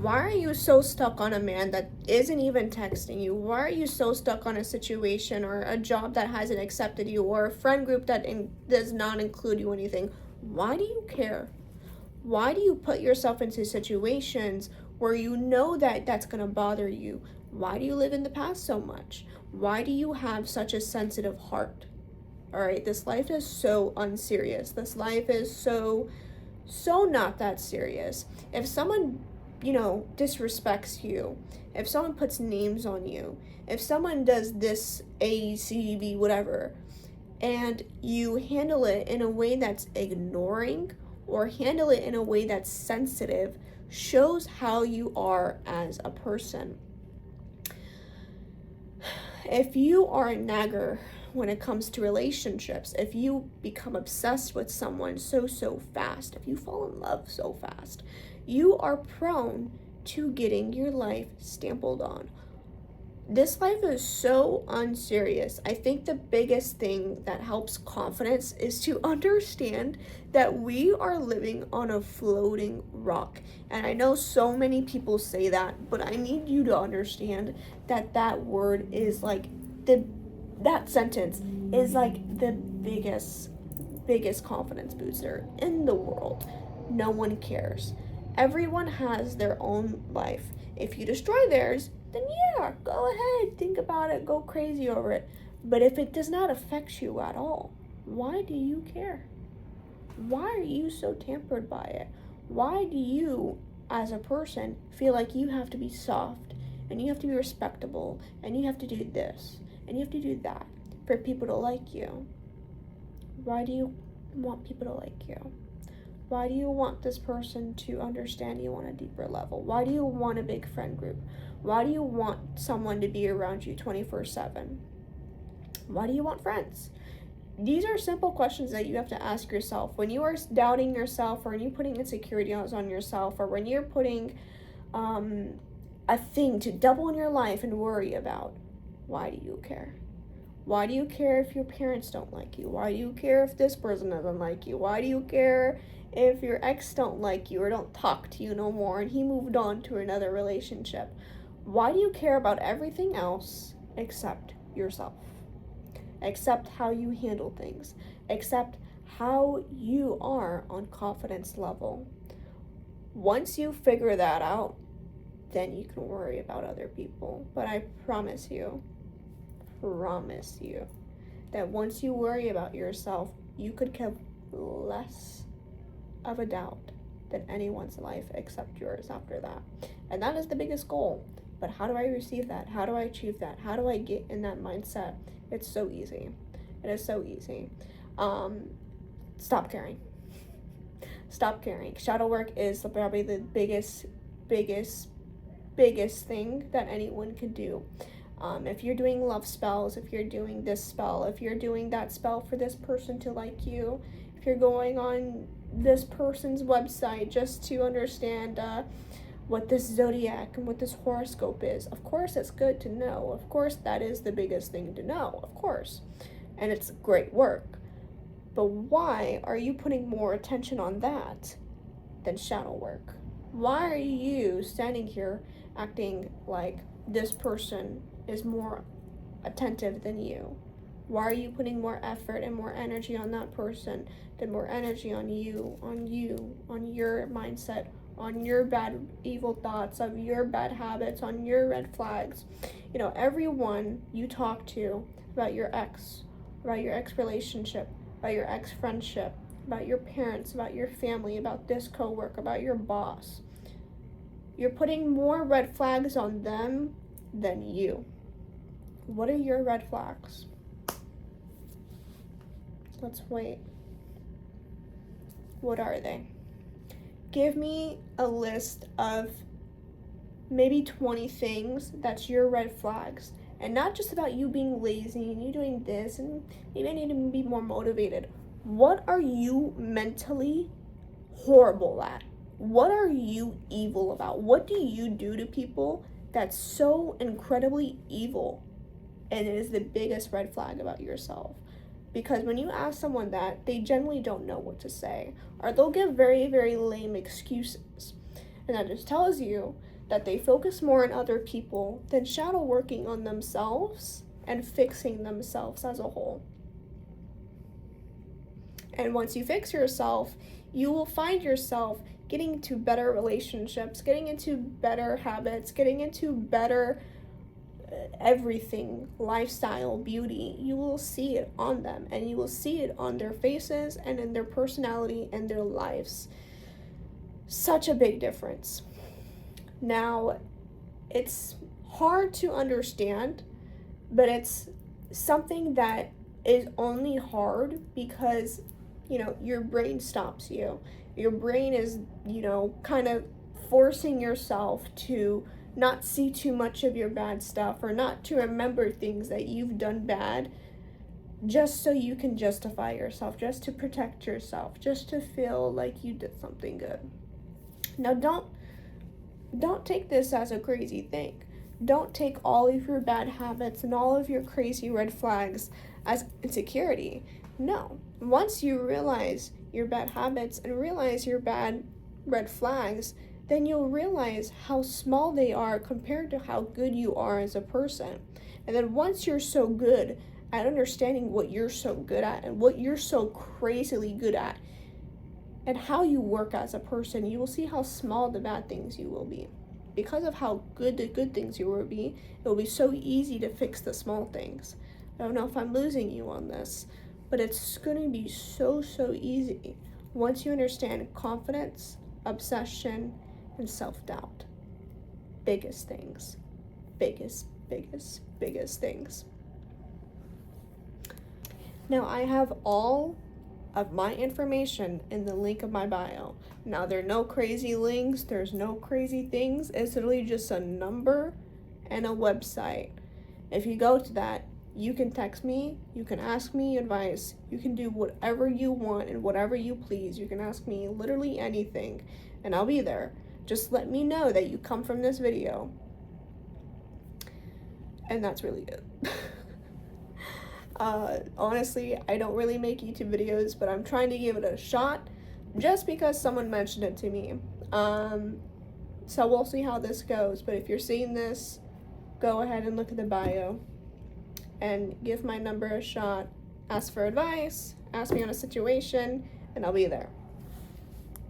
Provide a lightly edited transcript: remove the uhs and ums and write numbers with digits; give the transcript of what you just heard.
Why are you so stuck on a man that isn't even texting you? Why are you so stuck on a situation or a job that hasn't accepted you or a friend group that does not include you in anything? Why do you care? Why do you put yourself into situations where you know that that's going to bother you? Why do you live in the past so much? Why do you have such a sensitive heart? All right, this life is so unserious. This life is so not that serious. If someone, disrespects you, if someone puts names on you, if someone does this A, C, B, whatever, and you handle it in a way that's ignoring or handle it in a way that's sensitive, shows how you are as a person. If you are a nagger when it comes to relationships, if you become obsessed with someone so fast, if you fall in love so fast, you are prone to getting your life stampled on. This life is so unserious. I think the biggest thing that helps confidence is to understand that we are living on a floating rock. And I know so many people say that, but I need you to understand that that word is like that sentence is like the biggest confidence booster in the world. No one cares. Everyone has their own life. If you destroy theirs, then yeah, go ahead, think about it, go crazy over it. But if it does not affect you at all, why do you care? Why are you so tampered by it? Why do you, as a person, feel like you have to be soft and you have to be respectable and you have to do this and you have to do that for people to like you? Why do you want people to like you? Why do you want this person to understand you on a deeper level? Why do you want a big friend group? Why do you want someone to be around you 24/7? Why do you want friends? These are simple questions that you have to ask yourself when you are doubting yourself, or when you're putting insecurities on yourself, or when you're putting a thing to double in your life and worry about. Why do you care? Why do you care if your parents don't like you? Why do you care if this person doesn't like you? Why do you care if your ex don't like you or don't talk to you no more and he moved on to another relationship? Why do you care about everything else except yourself? Except how you handle things, except how you are on confidence level. Once you figure that out, then you can worry about other people. But I promise you that once you worry about yourself, you could have less of a doubt than anyone's life except yours after that. And that is the biggest goal. But how do I receive that? How do I achieve that? How do I get in that mindset? It's so easy. It is so easy. Stop caring. Stop caring. Shadow work is probably the biggest thing that anyone could do. If you're doing love spells, if you're doing this spell, if you're doing that spell for this person to like you, if you're going on this person's website just to understand what this zodiac and what this horoscope is, of course it's good to know. Of course that is the biggest thing to know, of course. And it's great work. But why are you putting more attention on that than shadow work? Why are you standing here acting like this person is more attentive than you? Why are you putting more effort and more energy on that person than more energy on you, on your mindset, on your bad, evil thoughts, of your bad habits, on your red flags? Everyone you talk to about your ex relationship, about your ex friendship, about your parents, about your family, about this coworker, about your boss, you're putting more red flags on them than you. What are your red flags? Let's wait. What are they? Give me a list of maybe 20 things that's your red flags. And not just about you being lazy and you doing this and maybe I need to be more motivated. What are you mentally horrible at? What are you evil about? What do you do to people that's so incredibly evil? And it is the biggest red flag about yourself. Because when you ask someone that, they generally don't know what to say. Or they'll give very, very lame excuses. And that just tells you that they focus more on other people than shadow working on themselves and fixing themselves as a whole. And once you fix yourself, you will find yourself getting into better relationships, getting into better habits, getting into better everything, lifestyle, beauty. You will see it on them, and you will see it on their faces and in their personality and their lives. Such a big difference. Now, it's hard to understand, but it's something that is only hard because, your brain stops you. Your brain is, kind of forcing yourself to not see too much of your bad stuff, or not to remember things that you've done bad, just so you can justify yourself, just to protect yourself, just to feel like you did something good. Now, don't take this as a crazy thing. Don't take all of your bad habits and all of your crazy red flags as insecurity. No. Once you realize your bad habits and realize your bad red flags, then you'll realize how small they are compared to how good you are as a person. And then once you're so good at understanding what you're so good at and what you're so crazily good at and how you work as a person, you will see how small the bad things you will be. Because of how good the good things you will be, it will be so easy to fix the small things. I don't know if I'm losing you on this, but it's going to be so easy once you understand confidence, obsession, and self-doubt. Biggest things. Biggest things. Now, I have all of my information in the link of my bio. Now, there are no crazy links, there's no crazy things. It's literally just a number and a website. If you go to that, you can text me, you can ask me advice, you can do whatever you want and whatever you please. You can ask me literally anything, and I'll be there. Just let me know that you come from this video. And that's really it. Honestly, I don't really make YouTube videos, but I'm trying to give it a shot just because someone mentioned it to me. So we'll see how this goes, but if you're seeing this, go ahead and look at the bio and give my number a shot. Ask for advice, ask me on a situation, and I'll be there.